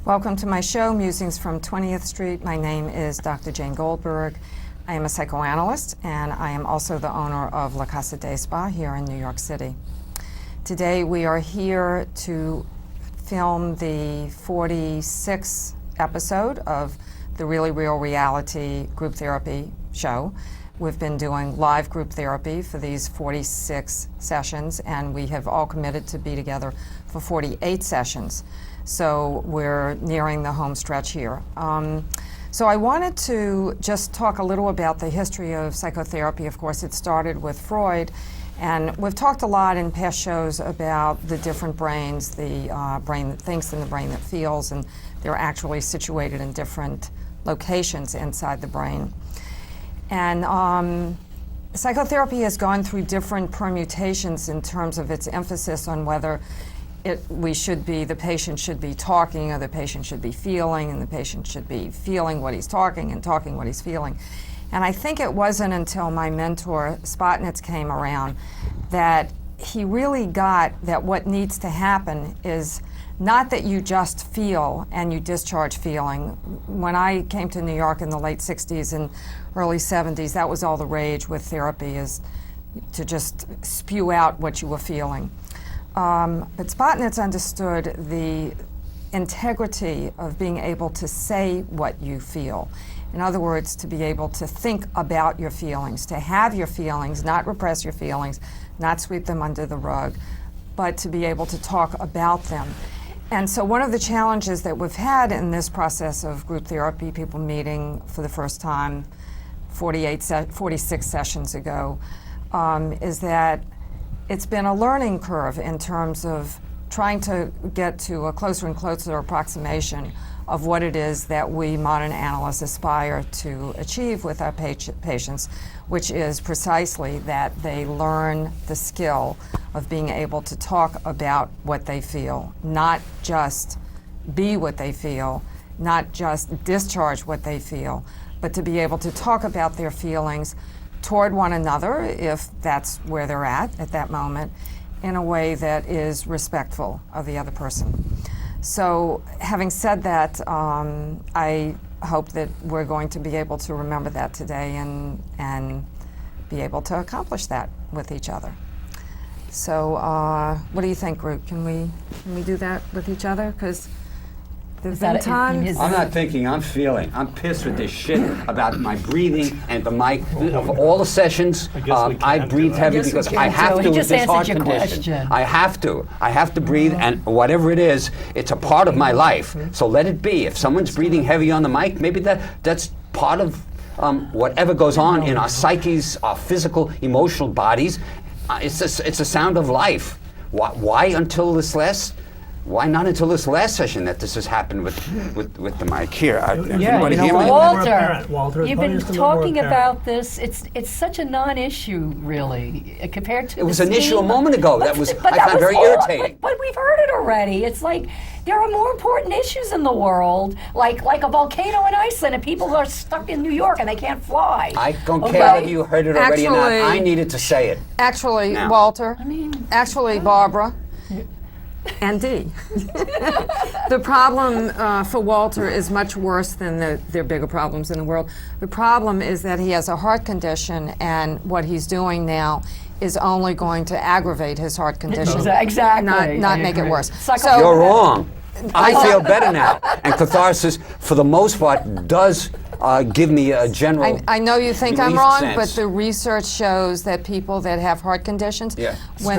Welcome to my show, Musings from 20th Street. My name is Dr. Jane Goldberg. I am a psychoanalyst, and I am also the owner of La Casa de Spa here in New York City. Today we are here to film the 46th episode of the Really Real Reality group therapy show. We've been doing live group therapy for these 46 sessions, and we have all committed to be together for 48 sessions. So we're nearing the home stretch here. So I wanted to just talk a little about the history of psychotherapy. Of course, it started with Freud, and we've talked a lot in past shows about the different brains, the brain that thinks and the brain that feels, and they're actually situated in different locations inside the brain. And psychotherapy has gone through different permutations in terms of its emphasis on whether the patient should be talking, or the patient should be feeling, and the patient should be feeling what he's talking and talking what he's feeling. And I think it wasn't until my mentor, Spotnitz, came around that he really got that what needs to happen is not that you just feel and you discharge feeling. When I came to New York in the late 60s and early 70s, that was all the rage with therapy, is to just spew out what you were feeling. But Spotnitz understood the integrity of being able to say what you feel. In other words, to be able to think about your feelings, to have your feelings, not repress your feelings, not sweep them under the rug, but to be able to talk about them. And so one of the challenges that we've had in this process of group therapy, people meeting for the first time 46 sessions ago, is that it's been a learning curve in terms of trying to get to a closer and closer approximation of what it is that we modern analysts aspire to achieve with our patients, which is precisely that they learn the skill of being able to talk about what they feel, not just be what they feel, not just discharge what they feel, but to be able to talk about their feelings toward one another, if that's where they're at that moment, in a way that is respectful of the other person. So having said that, I hope that we're going to be able to remember that today and be able to accomplish that with each other. So what do you think, group? Can we do that with each other? Because there's been times. I'm not thinking, I'm feeling. I'm pissed with this shit about my breathing and the mic. Of all the sessions, I breathe heavy because I have to with this heart condition. I have to breathe, and whatever it is, it's a part of my life. So let it be. If someone's breathing heavy on the mic, maybe that's part of whatever goes on in our psyches, our physical, emotional bodies. It's a sound of life. Why until this last? Why not until this last session that this has happened with the mic here? Everybody hear me? Walter, you've been talking about this. It's such a non-issue, really, compared to. It was an issue a moment ago. I found very irritating. But we've heard it already. It's like there are more important issues in the world, like a volcano in Iceland, and people are stuck in New York and they can't fly. I don't care whether you heard it already or not. I needed to say it. Actually, now. Walter. Actually, Barbara. And Dee. The problem for Walter is much worse than their bigger problems in the world. The problem is that he has a heart condition, and what he's doing now is only going to aggravate his heart condition. Exactly. Not make it worse. So, you're wrong. I feel better now. And catharsis, for the most part, does give me a general I know you think I'm wrong, sense. but the research shows that people that have heart conditions, when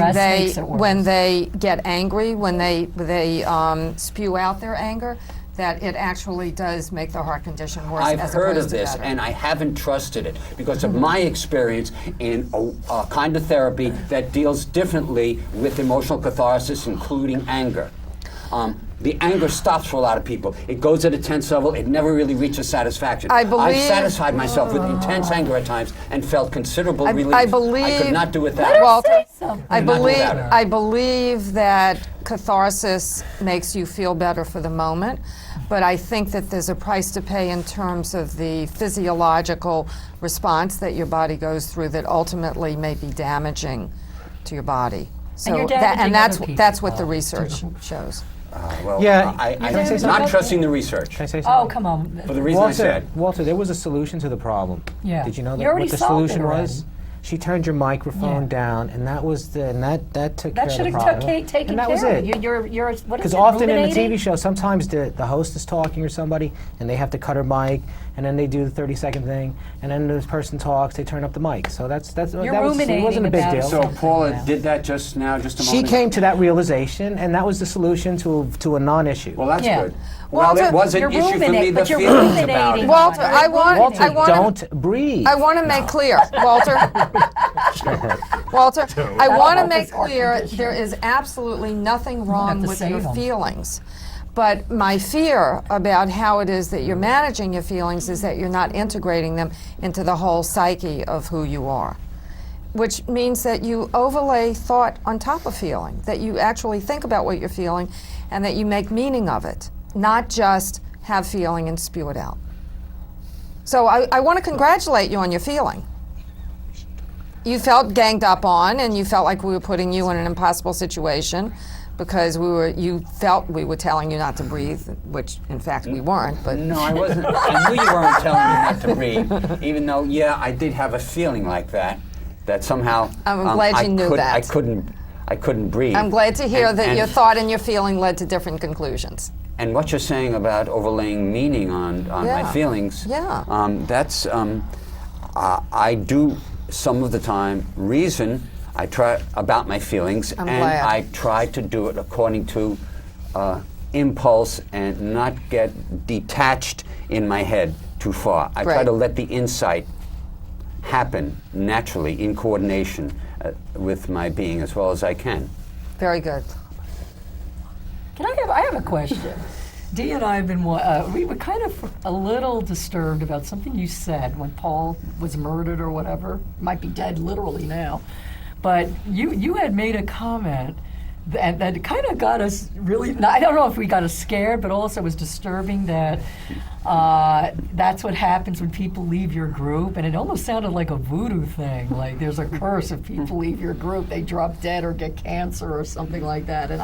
when they get angry, when they spew out their anger, that it actually does make the heart condition worse. I've heard of this, and I haven't trusted it because of my experience in a kind of therapy that deals differently with emotional catharsis, including anger. The anger stops for a lot of people. It goes at a tense level. It never really reaches satisfaction. I've satisfied myself with intense anger at times and felt considerable relief. I could not do it that way. Walter, I believe that catharsis makes you feel better for the moment, but I think that there's a price to pay in terms of the physiological response that your body goes through that ultimately may be damaging to your body. So and that's what the research shows. Yeah, I'm can I say not something? trusting the research. Can I say something? Oh, come on. For the reason I Walter, said. Walter, there was a solution to the problem. Yeah. Did you know You already what the solved it solution was? already. She turned your microphone Yeah. down, and that was That that took care of should the have problem. taken and that care was of it. it. You're what is Because it, often in a ruminating? TV show, sometimes the host is talking or somebody, and they have to cut her mic, and then they do the 30-second thing, and then the person talks, they turn up the mic. So that was, it ruminating wasn't a big about deal. it. So Something, Paula yeah. did that just now, just a She moment. came to that realization, and that was the solution to a non-issue. Well, that's Yeah. good. Well, Walter, it was an You're issue for me. ruminating, The but you're feelings about ruminating it. Walter, on it. I want- Walter, I wanna- don't breathe. I want to make clear, Walter. Walter, I want to make clear there is absolutely nothing wrong to with save your 'em. feelings. But my fear about how it is that you're managing your feelings is that you're not integrating them into the whole psyche of who you are. Which means that you overlay thought on top of feeling, that you actually think about what you're feeling and that you make meaning of it, not just have feeling and spew it out. So I want to congratulate you on your feeling. You felt ganged up on, and you felt like we were putting you in an impossible situation because you felt we were telling you not to breathe, which in fact we weren't. But No, I wasn't. I knew you weren't telling me not to breathe, even though, yeah, I did have a feeling like that. That somehow I'm glad you knew that. I couldn't breathe. I'm glad to hear that And- your thought and your feeling led to different conclusions. And what you're saying about overlaying meaning on my Yeah. feelings, Yeah. that's I do some of the time reason. I try about my feelings, I'm and glad. I try to do it according to impulse and not get detached in my head too far. I try Right. to let the insight happen naturally in coordination with my being as well as I can. Very good. I have a question. Dee and I have been, we were kind of a little disturbed about something you said when Paul was murdered or whatever. Might be dead literally now. But you had made a comment that kind of got us really, I don't know if we got us scared, but also was disturbing that that's what happens when people leave your group. And it almost sounded like a voodoo thing. Like there's a curse if people leave your group, they drop dead or get cancer or something like that. And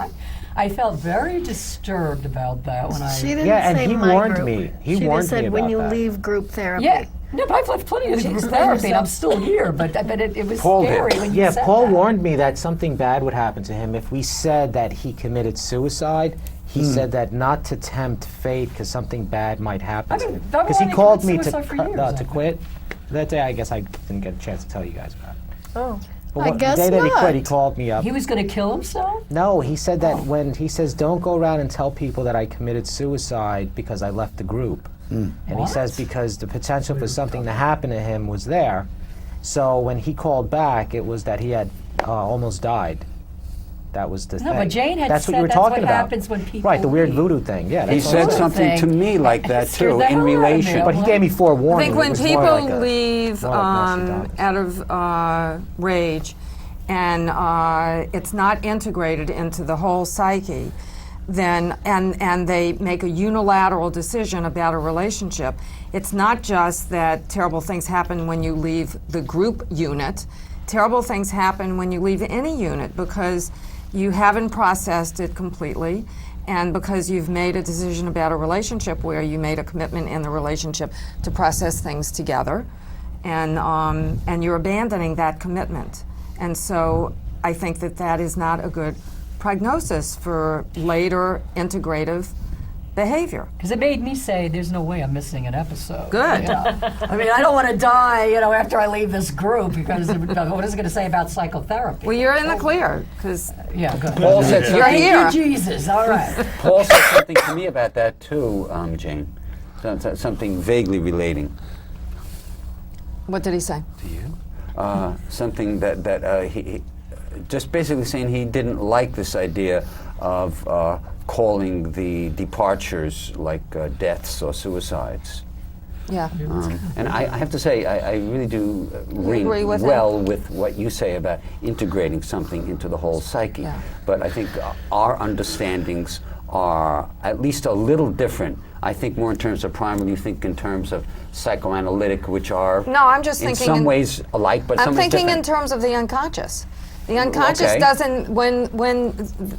I felt very disturbed about that when She didn't Yeah, and say he my warned group. me. He she warned just said me when about you that. leave group therapy. Yeah, no, but I've left plenty of group therapy, and I'm still here. But it was Paul did. scary when you Yeah, said Paul that. warned me that something bad would happen to him if we said that he committed suicide. He said that not to tempt fate because something bad might happen I've to been- him. I've Because he already called committed me to suicide for years, I to think. quit. That day, I guess I didn't get a chance to tell you guys about it. Oh. But I guess the day that he quit, he not. called me up. He was going to kill himself? No, he said that when he says, don't go around and tell people that I committed suicide because I left the group. And he says because the potential for something to happen to him was there. So when he called back, it was that he had almost died. That was the No, thing. but Jane had that's said what you were that's talking what about. happens when people Right, the weird leave. voodoo thing. Yeah, He that's what said I'm saying. something to thing. me like that Scared too, the hell in out of me. relation. But he gave me I forewarning. think It when was more people like a- leave more like Nostradamus. out of rage and it's not integrated into the whole psyche, then and they make a unilateral decision about a relationship, it's not just that terrible things happen when you leave the group unit. Terrible things happen when you leave any unit because you haven't processed it completely, and because you've made a decision about a relationship where you made a commitment in the relationship to process things together, and you're abandoning that commitment. And so I think that is not a good prognosis for later integrative behavior. Because it made me say, there's no way I'm missing an episode. Good. You know? I mean, I don't want to die, after I leave this group, because what is it going to say about psychotherapy? Well, you're in the clear, because Yeah, good. Paul said you're something. here. Jesus, all right. Paul said something to me about that too, Jane. Something vaguely relating. What did he say? Something that he just basically saying he didn't like this idea of calling the departures like deaths or suicides. Yeah. And I have to say, I really do ring agree with well with what you say about integrating something into the whole psyche. Yeah. But I think our understandings are at least a little different. I think more in terms of primal, you think in terms of psychoanalytic, which are No, I'm just in thinking some in- ways alike, but I'm some ways thinking in different. terms of the unconscious. The unconscious Okay. doesn't, when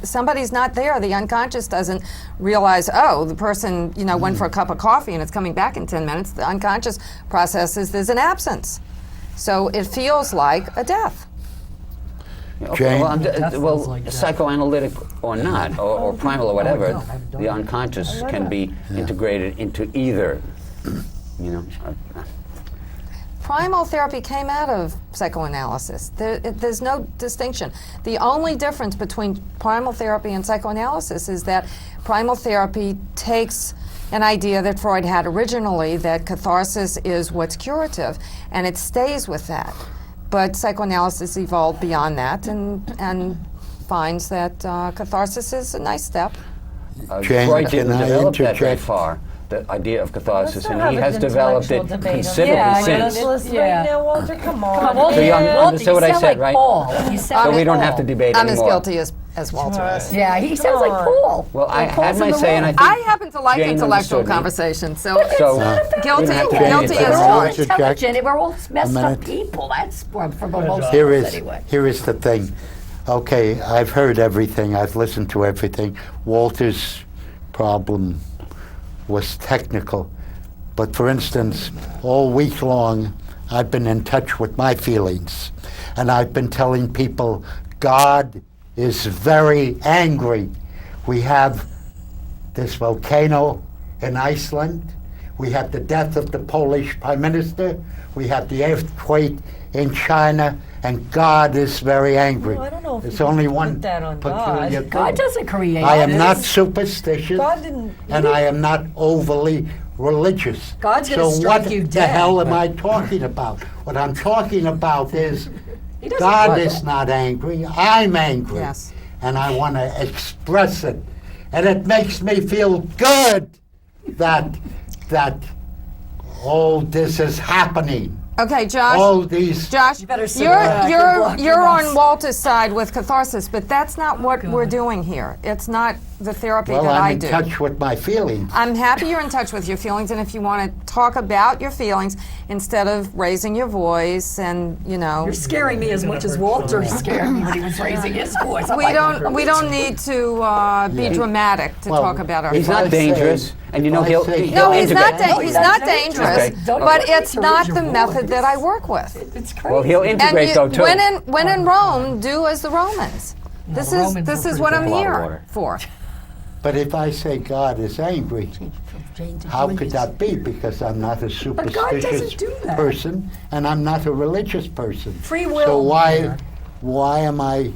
somebody's not there, the unconscious doesn't realize, oh, the person, went for a cup of coffee and it's coming back in 10 minutes. The unconscious processes there's an absence. So it feels like a death. Okay, Jane? well, like that. psychoanalytic or not, or primal or whatever, no, I haven't done the that. unconscious can be integrated into either. Primal therapy came out of psychoanalysis. There's no distinction. The only difference between primal therapy and psychoanalysis is that primal therapy takes an idea that Freud had originally, that catharsis is what's curative, and it stays with that. But psychoanalysis evolved beyond that and finds that catharsis is a nice step. Jane, Freud can didn't I develop that very interject? far, the idea of catharsis, Let's not and he have has an developed it intellectual debate on considerably Yeah, since. Let's Yeah. right now, Walter, come on. Come on, Walter, So you Walter, understood what I you sound said, like right? Paul. You sound So like we don't have Paul. to debate I'm as anymore. guilty as Walter is. Yeah, he sounds like on. Paul. Well, I Paul's had my in the say, and I room. think I happen to like Jane intellectual understood me. conversation, so So guilty, we don't have to guilty debate as We're it. all charged. interject intelligent. We're all messed up minute? people. That's for most of Here us is anyway. here is the thing. Okay, I've heard everything. I've listened to everything. Walter's problem was technical, but for instance, all week long, I've been in touch with my feelings, and I've been telling people God is very angry. We have this volcano in Iceland. We have the death of the Polish Prime Minister. We have the earthquake in China, and God is very angry. Well, I don't know if There's you only can one put that on peculiar God. God thing. doesn't create I am this. not superstitious, God didn't- and I am not overly religious. God's gonna so strike what you the dead. hell am I talking about? What I'm talking about is He doesn't God want is it. not angry. I'm angry. Yes. And I want to express it. And it makes me feel good that all this is happening. Okay, Josh. All these Josh, better sit you're back and block your you're mouth. on Walter's side with catharsis, but that's not what we're doing here. It's not the therapy well, that I'm I in do. touch with my feelings. I'm happy you're in touch with your feelings, and if you want to talk about your feelings instead of raising your voice, and You're scaring me as much as Walter scared me when he was raising his voice. I'm we like, don't need to be dramatic to Well, talk about our he's feelings. not I say- dangerous, and if I he'll say he'll No, he's not. integrate. He's not dangerous, Okay. but it's not Raise the your method voice. that I work with. It's crazy. Well, he'll And integrate though too. when in Rome, do as the Romans. This the is Romans this were is pretty what good. I'm A lot of here water. for. But if I say God is angry, how could that be? Because I'm not a God superstitious doesn't do that. person, and I'm not a religious person. Free So will. why am I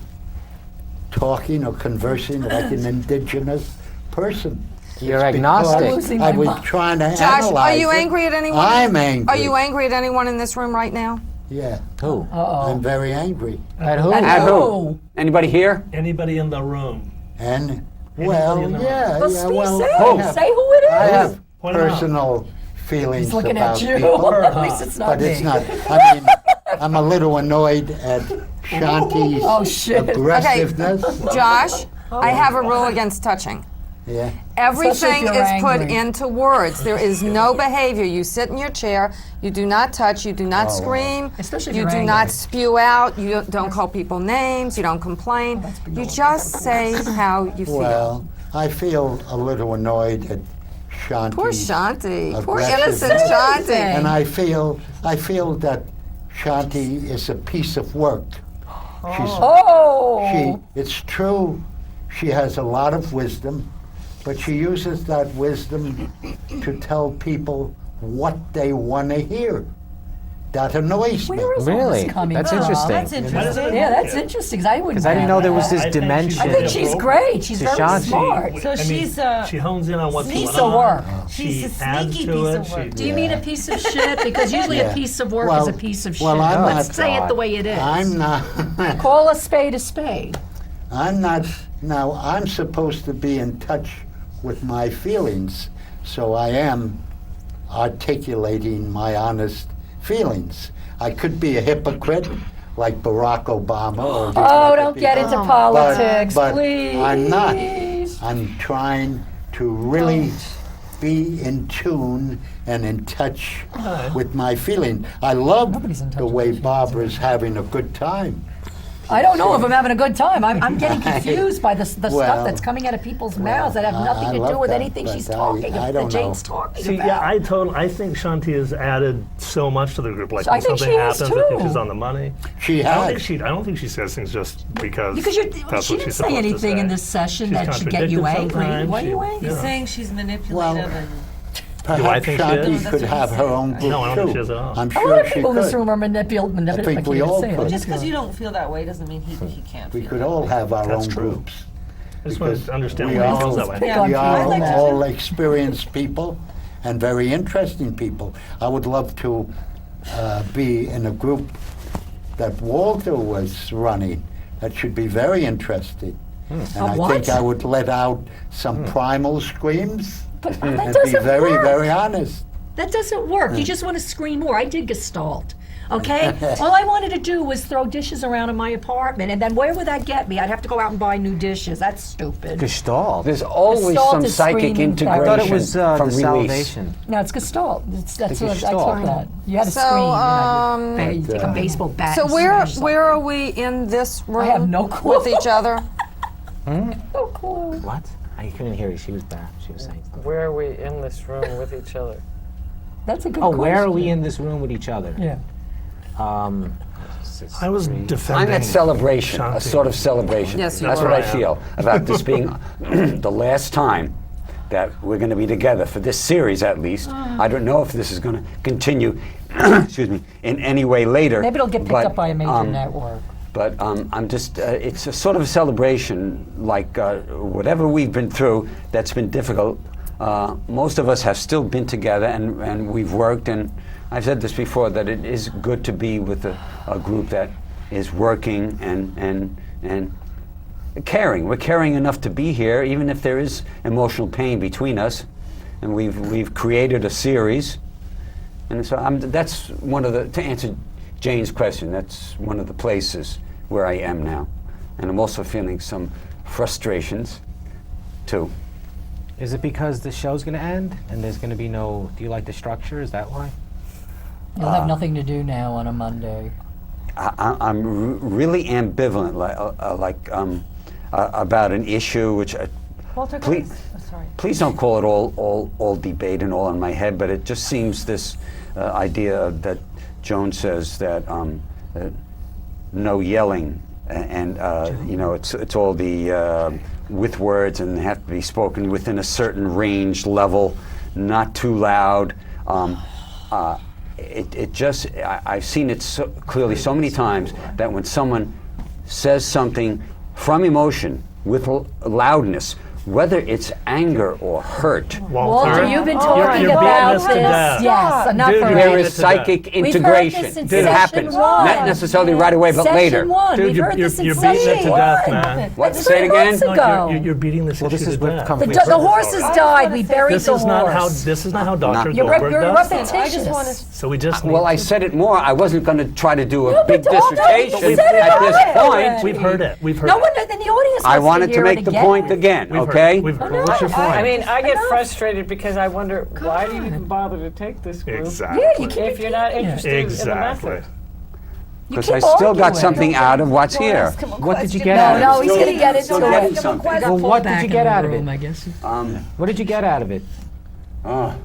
talking or conversing like an indigenous person? You're It's agnostic. because Losing I my was mind. trying to Josh, analyze are you it. angry at anyone? I'm angry. Are you angry at anyone in this room right now? Yeah, Who? I'm very angry. At who? At who? Oh. Anybody here? Anybody in the room? And, well, in the yeah, Well, yeah, speak, well, say, I have, say who it is. I have Point 'em out. personal feelings He's looking about at you. people. At least it's not But me. it's not. I mean, I'm a little annoyed at Shanti's Oh, shit. aggressiveness. Josh, I have a rule against touching. Yeah. Everything Especially if is you're put angry. into words. There is no behavior. You sit in your chair, you do not touch, you do not scream, Especially if you you're do angry. not spew out, you don't call people names, you don't complain. You just say how you feel. Well, I feel a little annoyed at Shanti. Poor Shanti. Poor aggressiveness. innocent Shanti. And I feel that Shanti is a piece of work. Oh. It's true, she has a lot of wisdom, but she uses that wisdom to tell people what they want to hear. That annoys me. Where is all Really? this coming That's from? interesting. That's interesting. Yeah, that's interesting. 'Cause I wouldn't. Because I didn't know there was this I think she- dimension. I think she's great. She's To very Shanti. smart. So she's a she hones in on what's going Piece on. of work. she's She a adds sneaky to piece it. of work. She- Do you mean a piece of shit? Because usually Yeah. a piece of work Well- is a piece of shit. well, I'm Let's not- say it the way it is. I'm not. Call a spade a spade. I'm not. Now, I'm supposed to be in touch with my feelings, so I am articulating my honest feelings. I could be a hypocrite like Barack Obama. Or these Oh, other don't get people, into politics, but please. I'm not. I'm trying to really be in tune and in touch with my feeling. I love Nobody's in touch the with way their Barbara's having a good time. I don't know if I'm having a good time. I'm getting confused by the Well, stuff that's coming out of people's mouths that have nothing I to do love with that, anything she's but talking I about, don't that Jane's know. talking See, about. yeah, I think Shanti has added so much to the group. Like I when think something she has happens, I think too. she's on the money. She I has. don't think she says things just because Because that's she what didn't she's say supposed to anything in say. this session She's that should get you contradicted angry. sometimes. Why are you She- angry? He's Yeah. saying she's manipulative and Perhaps think she Shanti is? could That's what have he's her saying. own group No, I don't too. think she is at all. I'm A sure lot of she people in this could. room are manipulative. I think we all could. just because you don't feel that way doesn't mean he can't. We feel could that all way. have our That's own true. groups. I just want to understand we why he are- feels that way. Pick on We people. are I'd like to all experienced people and very interesting people. I would love to be in a group that Walter was running. That should be very interesting. And I what? think I would let out some primal screams But that and be doesn't very, work. very honest. That doesn't work. You just want to scream more. I did Gestalt. Okay? All I wanted to do was throw dishes around in my apartment, and then where would that get me? I'd have to go out and buy new dishes. That's stupid. Gestalt. There's always Gestalt some is psychic screaming therapy. I integration thought it was from the release. salvation. No, it's Gestalt. That's The what I Gestalt. told that. You had to So, scream. You take a baseball bat. So and where smash where are we in this room have no clue. with each other? something. No clue. What? I couldn't hear you. She was back. She was saying something. Where are we in this room with each other? That's a good Oh, question. where are we in this room with each other? Yeah. I was I'm defending at celebration, a Shanti. sort of celebration. Yes, you That's are. what I I am. feel about this being the last time that we're going to be together for this series, at least. I don't know if this is going to continue, excuse me, in any way later. Maybe it'll get picked but, up by a major network. But I'm just, it's a sort of a celebration, like whatever we've been through that's been difficult. Most of us have still been together and we've worked, and I've said this before, that it is good to be with a group that is working and caring. We're caring enough to be here, even if there is emotional pain between us. And we've created a series. And so that's one of the, to answer Jane's question, that's one of the places where I am now. And I'm also feeling some frustrations, too. Is it because the show's going to end and there's going to be no? Do you like the structure? Is that why? You'll have nothing to do now on a Monday. I'm really ambivalent, about an issue which. Walter, Please. sorry. Please don't call it all debate and all in my head, but it just seems this idea that Joan says that no yelling, and it's all the with words and they have to be spoken within a certain range level, not too loud. I've seen it so clearly so many times that when someone says something from emotion with loudness, whether it's anger or hurt, Walter, you've been talking you're beating about us this. to death. Yes, enough Dude, already. there Beat is it to death. psychic We've heard integration. this in It session happens, one. not necessarily right away, but Session later. one. Dude, We've heard this in you're beating it to session death, one. man. What? That's Say it 3 months again? ago. You're beating this Well, this issue is to what death. comes. The, We've the heard this horses already. died. We buried This the is not how. horse. This is not how Dr. You're Goldberg does things. I just want repetitious. to. So we just. Well, need I to- said it more. I wasn't going to try to do a No, big but don't- dissertation you said it at this already. point. We've heard it. We've heard No it. one in the audience I wants wanted to hear make it the again. point again, We've heard okay? it. We've heard it. What's your point? I mean, I get know. frustrated because I wonder, why do you even bother to take this group Exactly. Yeah, you keep if you're not interested in the Exactly. method? You Because keep I still got arguing. something out of what's here. What did you get No, out no, of it? he's going to get into Still getting it. something. Well, what did you get out of it? I guess. What did you get out of it? Oh,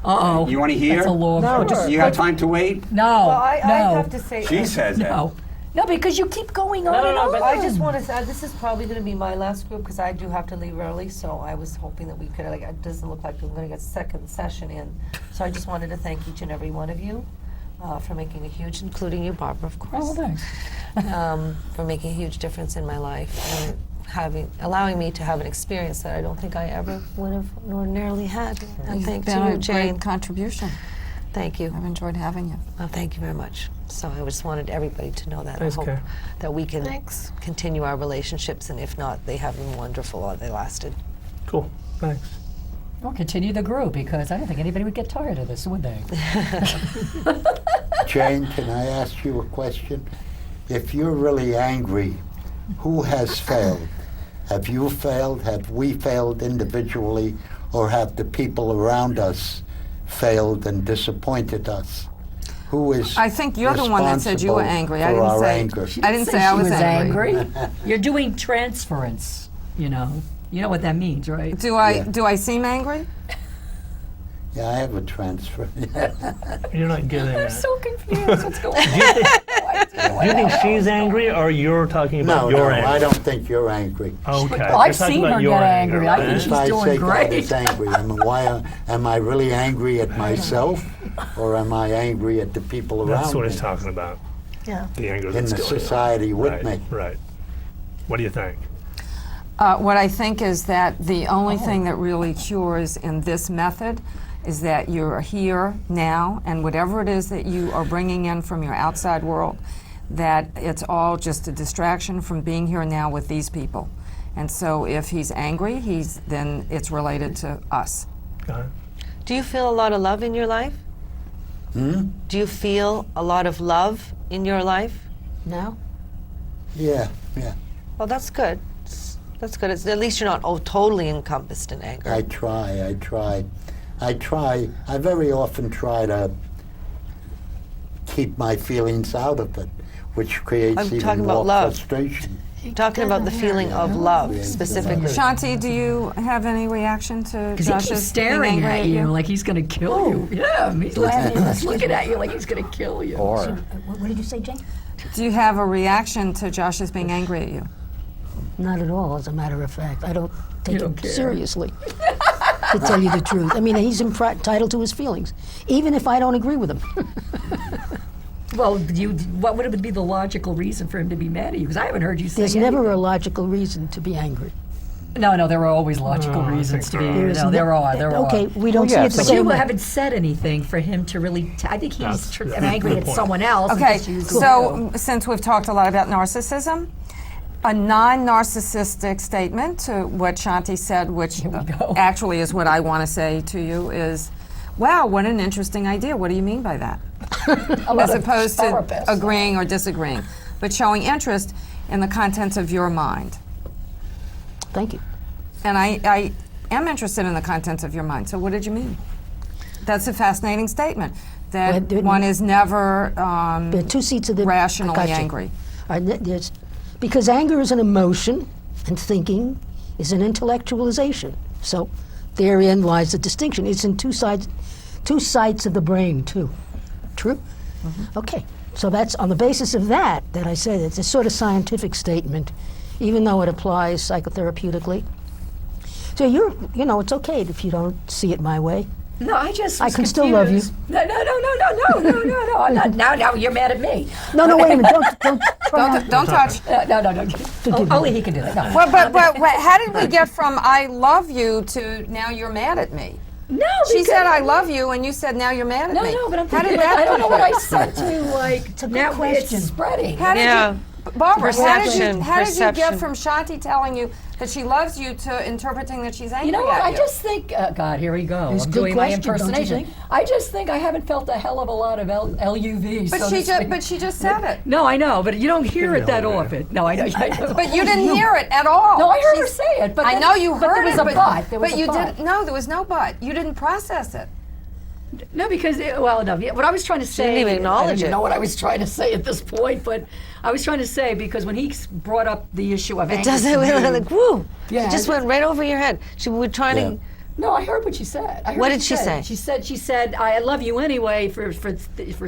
Uh-oh. you want to hear? That's a long No, just You got time to wait? No, Well, I no, have to say. She says that. no. No, because you keep going on No, and no, on. but I just want to say, this is probably going to be my last group because I do have to leave early, so I was hoping that we could, like, it doesn't look like I'm going to get second session in. So I just wanted to thank each and every one of you for making a huge, including you, Barbara, of course. Oh, thanks. For making a huge difference in my life and allowing me to have an experience that I don't think I ever would have ordinarily had. And You've thanks been to a you, Jane. great contribution. Thank you. I've enjoyed having you. Well, thank you very much. So I just wanted everybody to know that. Thanks, I hope Karen. that we can continue our relationships, and if not, they have been wonderful while they lasted. Cool. Thanks. Or continue the group because I don't think anybody would get tired of this, would they? Jane, can I ask you a question? If you're really angry, who has failed? Have you failed? Have we failed individually? Or have the people around us failed and disappointed us? who is I think you're the one that said you were responsible angry. I for didn't our say. anger. I didn't say I she was angry. You're doing transference, you know. You know what that means, right? Do I Yeah. do I seem angry? Yeah, I have a transfer. You're not getting I'm it. so confused. What's going on? Do you think she's angry, or you're talking about No, your no, anger? I don't think you're angry. Okay. Well, you're I've talking seen about her your get anger, angry. I right? think If she's I doing say God great. is angry, am I really angry at myself, or am I angry at the people around That's what me he's talking about. Yeah. The anger in that's the going on. society with Right, me? right. What do you think? What I think is that the only thing that really cures in this method is that you're here now, and whatever it is that you are bringing in from your outside world, that it's all just a distraction from being here now with these people. And so if he's angry, then it's related to us. Go ahead. Do you feel a lot of love in your life? Do you feel a lot of love in your life now? Yeah, yeah. Well, that's good. That's good. At least you're not totally encompassed in anger. I try. I very often try to keep my feelings out of it, which creates I'm even talking more about love. frustration. I'm talking about the feeling of love specifically. Shanti, do you have any reaction to Because he Josh's keeps staring being angry at you like he's going to kill you. Yeah, he's looking at you like he's going to kill you. Or What did you say, Jane? Do you have a reaction to Josh's being angry at you? Not at all, as a matter of fact. I don't take don't it care. seriously, to tell you the truth. I mean, he's entitled to his feelings, even if I don't agree with him. Well, what would be the logical reason for him to be mad at you? Because I haven't heard you say There's never a logical reason to be angry. No, there are always logical I reasons to think be. there are. No, there are. Okay, we don't yeah, see it the But same you way. haven't said anything for him to really. I think he's That's a angry good at point. someone else. and Okay, just using so you. since we've talked a lot about narcissism, a non-narcissistic statement to what Shanti said, which go. actually is what I want to say to you, is, wow, what an interesting idea. What do you mean by that? As opposed to therapist. agreeing or disagreeing, but showing interest in the contents of your mind. Thank you. And I am interested in the contents of your mind. So what did you mean? That's a fascinating statement. That Well, one is never There are two seats of the rationally I got you. angry. Because anger is an emotion, and thinking is an intellectualization. So therein lies the distinction. It's in two sides of the brain, too. True? Okay. So that's on the basis of that I say that it's a sort of scientific statement, even though it applies psychotherapeutically. So it's okay if you don't see it my way. No, I just. I was can still love you. confused. No. I'm not, now you're mad at me. No, wait a minute. Don't try not- Don't touch. No. Only he can do that. No. Well, but how did we get from I love you to now you're mad at me? No, She because- said I love you, and you said now you're mad at me. No, but I'm how thinking, did that? I don't know what I said to you. Like, It's a good now question. it's spreading. How did Yeah. you, Barbara? Perception, How did you get perception. from Shanti telling you that she loves you to interpreting that she's angry You know what? at I you? just think, God, here we go. It's a I'm good doing my question, don't you impersonation. think? I just think I haven't felt a hell of a lot of LUV. But so she to speak. just said it. No, I know, but you don't hear it that know often. No, I know. But you didn't hear it at all. No, I heard her She's- say it. But I then- know you but heard there was it, a but. There was but a you but. didn't. No, there was no but. You didn't process it. No, because what I was trying to say. didn't even acknowledge I don't even it. know what I was trying to say at this point, but I was trying to say because when he brought up the issue of It anger doesn't to you- like woo. Yeah, It just went right over your head. We're trying to. No, I heard what she said. I heard What did she say? She said, "I love you anyway for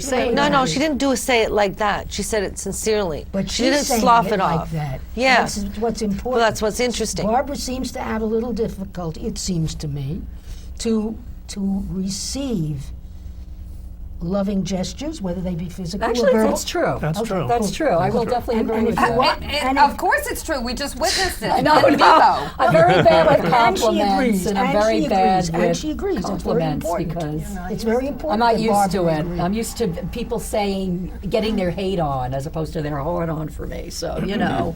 saying." No, that." she didn't say it like that. She said it sincerely. But she she's didn't saying slough it like off. that. Yeah. That's what's important. Well, that's what's interesting. Barbara seems to have a little difficulty, it seems to me, to receive loving gestures, whether they be physical Actually, or verbal. that's true. That's true. That's true. I will definitely And- agree and with if you you. want- And Of if- course it's true. We just witnessed it. No, in vivo. I'm very bad with And she compliments, agrees, and I'm and very she bad agrees, with and she agrees. It's very compliments important. because It's very important. I'm not that used to Barbara it. agrees. I'm used to people saying, getting their hate on as opposed to their heart on for me. So, you know.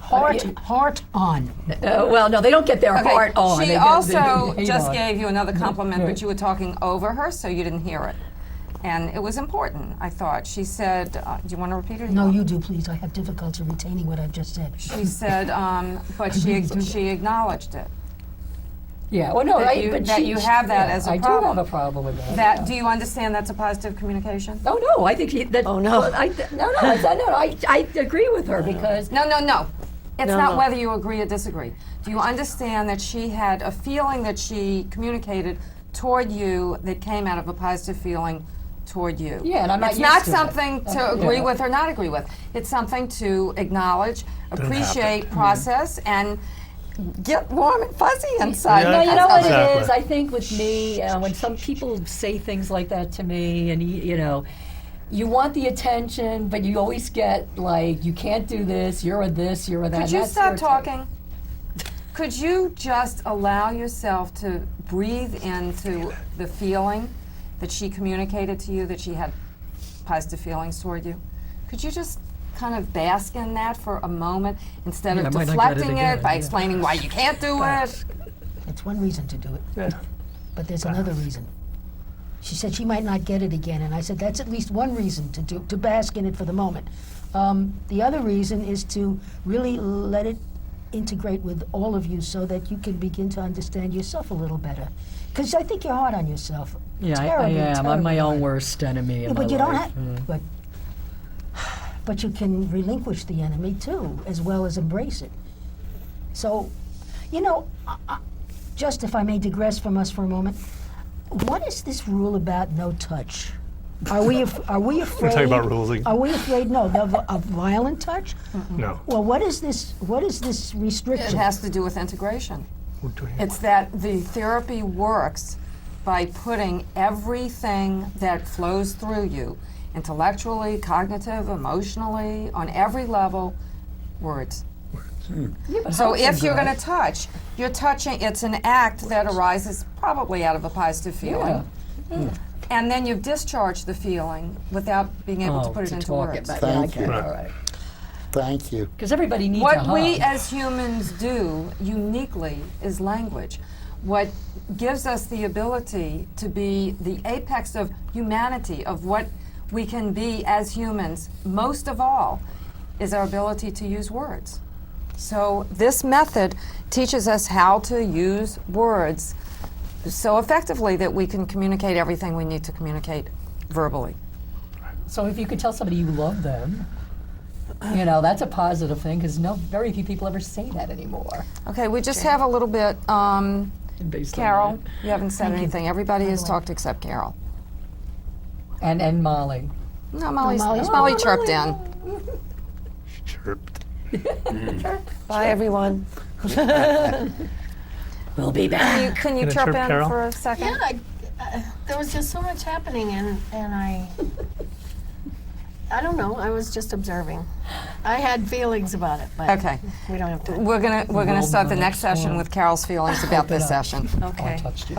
Heart on. Well, no, they don't get their Okay, heart on. She They get also the hate just on. gave you another compliment, Right. but you were talking over her, so you didn't hear it. And it was important, I thought. She said, do you want to repeat it? No, you do, please. I have difficulty retaining what I've just said. She said, but she acknowledged it. Yeah, well, no, that you have that as a I problem. do have a problem with that. Do you understand that's a positive communication? Oh no, I think Oh, no. I agree with her because No. It's No, not no. whether you agree or disagree. Do you understand that she had a feeling that she communicated toward you that came out of a positive feeling toward you? Yeah, and I'm not It's used not to it. something to agree with or not agree with. It's something to acknowledge, appreciate, process, and get warm and fuzzy inside. Yeah, No, you know what Exactly. it is? I think with me, when some people say things like that to me, and you know, you want the attention, but you always get like, you can't do this, you're a this, you're a that. Could you That's stop irritating. talking? Could you just allow yourself to breathe into the feeling that she communicated to you, that she had positive feelings toward you? Could you just kind of bask in that for a moment instead Yeah, of I might not get it deflecting again, it by yeah. explaining why you can't do it? It's one reason to do it. Yeah. But there's another reason. She said she might not get it again, and I said that's at least one reason to bask in it for the moment. The other reason is to really let it integrate with all of you so that you can begin to understand yourself a little better. Because I think you're hard on yourself. Yeah, I Terribly, am. I'm my terribly own hard. worst enemy in Yeah, my but you don't life. have. But you can relinquish the enemy too, as well as embrace it. So, you know, just if I may digress from us for a moment, what is this rule about no touch? Are we afraid? talking about rules again. Are we afraid? No, of violent touch. No. Well, what is this? What is this It restriction? has to do with integration. We're doing it. It's that the therapy works by putting everything that flows through you, intellectually, cognitive, emotionally, on every level, words. So if you're going to touch, you're touching, it's an act that arises probably out of a positive feeling. And then you've discharged the feeling without being able to put it into talk words. It, yeah, I Thank get you. it, all right. Thank you. Because everybody needs a What hug. we as humans do uniquely is language. What gives us the ability to be the apex of humanity, of what we can be as humans, most of all, is our ability to use words. So this method teaches us how to use words so effectively that we can communicate everything we need to communicate verbally. So if you could tell somebody you love them, you know, that's a positive thing because very few people ever say that anymore. Okay, we just have a little bit. Based Carol, on you haven't said anything. Everybody has talked except Carol. that. And Molly. No, Molly Molly's- chirped in. Chirped. Bye, everyone. We'll be back. Can you Gonna chirp chirp in Carol? for a second? Yeah, there was just so much happening, and I don't know. I was just observing. I had feelings about it, but Okay. we don't have time. We're gonna start the next session with Carol's feelings about this session. Okay. touched you.